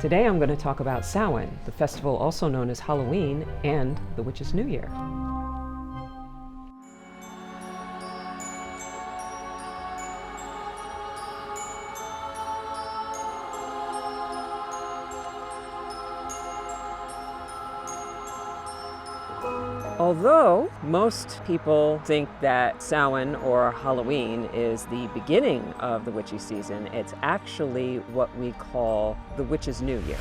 Today I'm going to talk about Samhain, the festival also known as Halloween and the Witch's New Year. Although most people think that Samhain or Halloween is the beginning of the witchy season, it's actually what we call the Witch's New Year.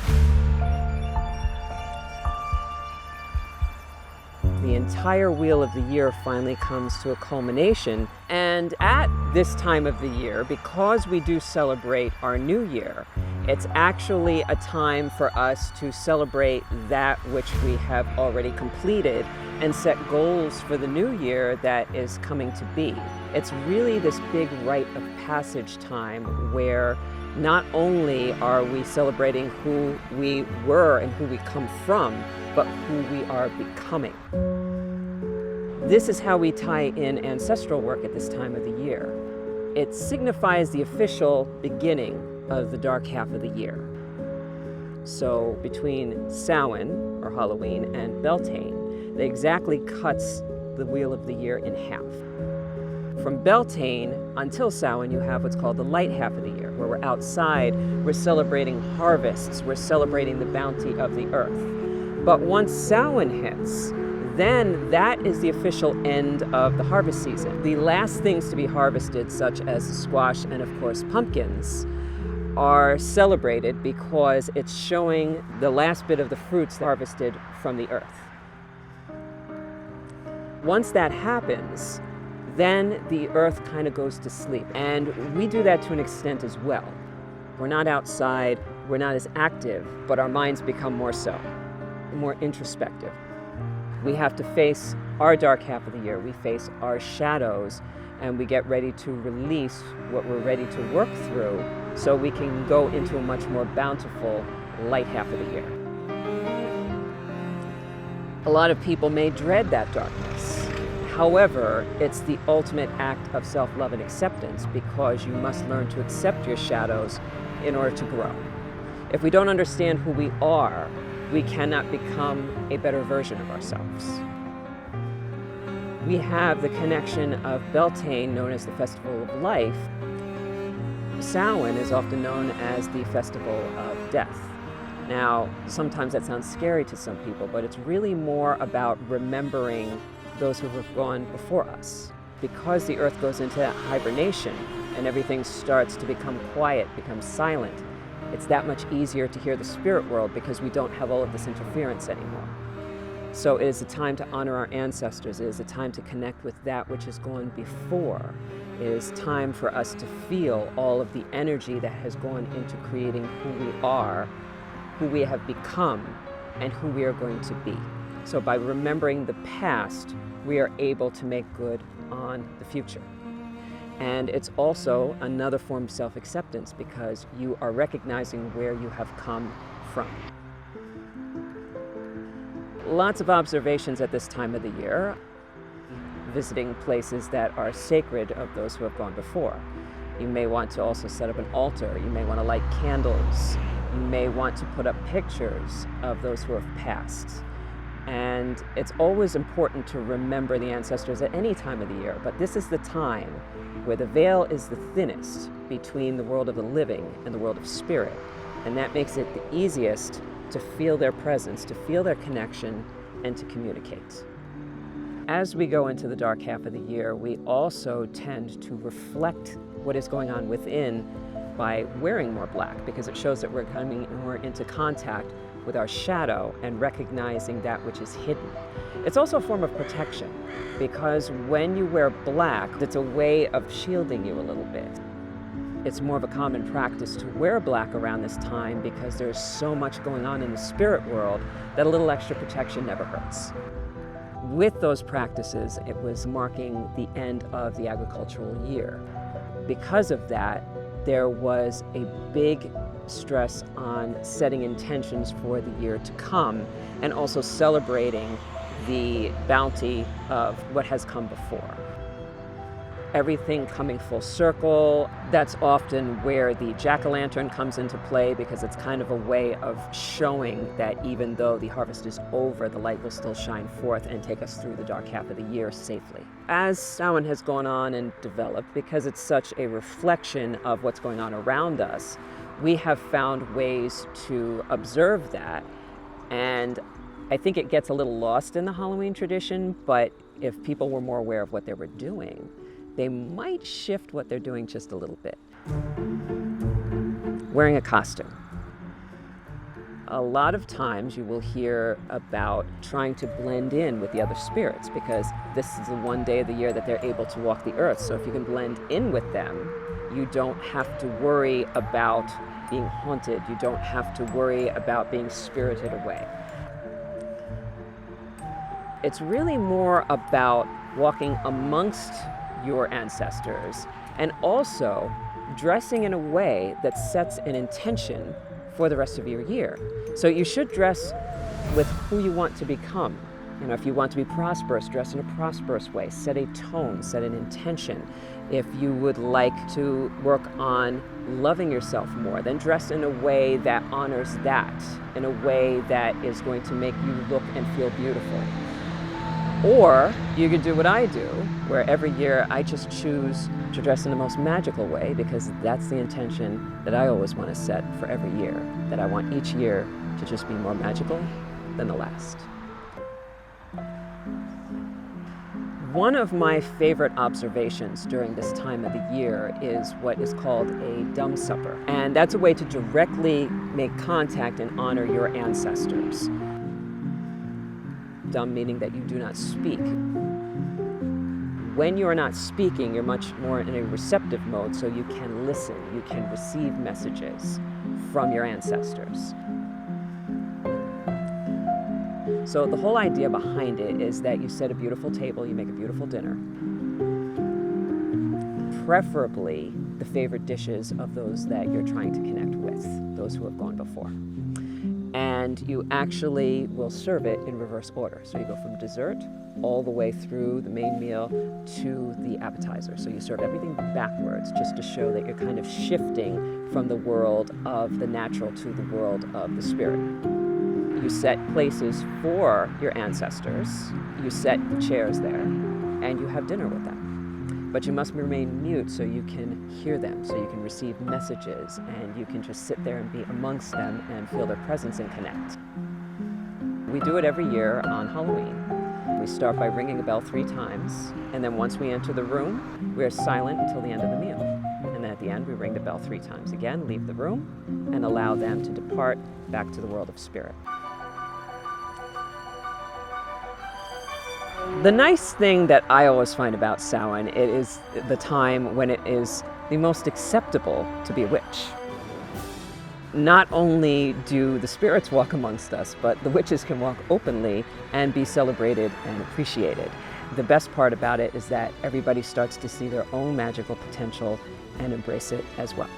The entire wheel of the year finally comes to a culmination, and at this time of the year, because we do celebrate our new year, it's actually a time for us to celebrate that which we have already completed and set goals for the new year that is coming to be. It's really this big rite of passage time where not only are we celebrating who we were and who we come from, but who we are becoming. This is how we tie in ancestral work at this time of the year. It signifies the official beginning of the dark half of the year. So between Samhain, or Halloween, and Beltane, that exactly cuts the wheel of the year in half. From Beltane until Samhain, you have what's called the light half of the year, where we're outside, we're celebrating harvests, we're celebrating the bounty of the earth. But once Samhain hits, then that is the official end of the harvest season. The last things to be harvested, such as squash and of course pumpkins, are celebrated because it's showing the last bit of the fruits harvested from the earth. Once that happens, then the earth kind of goes to sleep. And we do that to an extent as well. We're not outside, we're not as active, but our minds become more so, more introspective. We have to face our dark half of the year. We face our shadows, and we get ready to release what we're ready to work through so we can go into a much more bountiful light half of the year. A lot of people may dread that darkness. However, it's the ultimate act of self-love and acceptance, because you must learn to accept your shadows in order to grow. If we don't understand who we are, we cannot become a better version of ourselves. We have the connection of Beltane, known as the Festival of Life. Samhain is often known as the Festival of Death. Now, sometimes that sounds scary to some people, but it's really more about remembering those who have gone before us. Because the earth goes into hibernation and everything starts to become quiet, becomes silent, it's that much easier to hear the spirit world because we don't have all of this interference anymore. So it is a time to honor our ancestors. It is a time to connect with that which has gone before. It is time for us to feel all of the energy that has gone into creating who we are, who we have become, and who we are going to be. So by remembering the past, we are able to make good on the future. And it's also another form of self-acceptance because you are recognizing where you have come from. Lots of observations at this time of the year, visiting places that are sacred of those who have gone before. You may want to also set up an altar. You may want to light candles. You may want to put up pictures of those who have passed. And it's always important to remember the ancestors at any time of the year, but this is the time where the veil is the thinnest between the world of the living and the world of spirit. And that makes it the easiest to feel their presence, to feel their connection, and to communicate. As we go into the dark half of the year, we also tend to reflect what is going on within by wearing more black, because it shows that we're coming more into contact with our shadow and recognizing that which is hidden. It's also a form of protection, because when you wear black, it's a way of shielding you a little bit. It's more of a common practice to wear black around this time because there's so much going on in the spirit world that a little extra protection never hurts. With those practices, it was marking the end of the agricultural year. Because of that, there was a big stress on setting intentions for the year to come and also celebrating the bounty of what has come before. everything coming full circle. That's often where the jack-o'-lantern comes into play, because it's kind of a way of showing that even though the harvest is over, the light will still shine forth and take us through the dark half of the year safely. As Samhain has gone on and developed, because it's such a reflection of what's going on around us, we have found ways to observe that. And I think it gets a little lost in the Halloween tradition, but if people were more aware of what they were doing, they might shift what they're doing just a little bit. Wearing a costume. A lot of times you will hear about trying to blend in with the other spirits, because this is the one day of the year that they're able to walk the earth. So if you can blend in with them, you don't have to worry about being haunted. You don't have to worry about being spirited away. It's really more about walking amongst your ancestors and also dressing in a way that sets an intention for the rest of your year. So you should dress with who you want to become. You know, if you want to be prosperous, dress in a prosperous way. Set a tone, set an intention. If you would like to work on loving yourself more, then dress in a way that honors that, in a way that is going to make you look and feel beautiful. Or you could do what I do, where every year I just choose to dress in the most magical way, because that's the intention that I always want to set for every year, that I want each year to just be more magical than the last. One of my favorite observations during this time of the year is what is called a dumb supper. And that's a way to directly make contact and honor your ancestors. Dumb meaning that you do not speak. When you're not speaking, you're much more in a receptive mode, so you can listen, you can receive messages from your ancestors. So the whole idea behind it is that you set a beautiful table, you make a beautiful dinner. Preferably the favorite dishes of those that you're trying to connect with, those who have gone before. And you actually will serve it in reverse order. So you go from dessert all the way through the main meal to the appetizer. So you serve everything backwards, just to show that you're kind of shifting from the world of the natural to the world of the spirit. You set places for your ancestors, you set the chairs there, and you have dinner with them. But you must remain mute so you can hear them, so you can receive messages, and you can just sit there and be amongst them and feel their presence and connect. We do it every year on Halloween. We start by ringing a bell 3 times, and then once we enter the room, we're silent until the end of the meal. And then at the end, we ring the bell 3 times again, leave the room, and allow them to depart back to the world of spirit. The nice thing that I always find about Samhain, it is the time when it is the most acceptable to be a witch. Not only do the spirits walk amongst us, but the witches can walk openly and be celebrated and appreciated. The best part about it is that everybody starts to see their own magical potential and embrace it as well.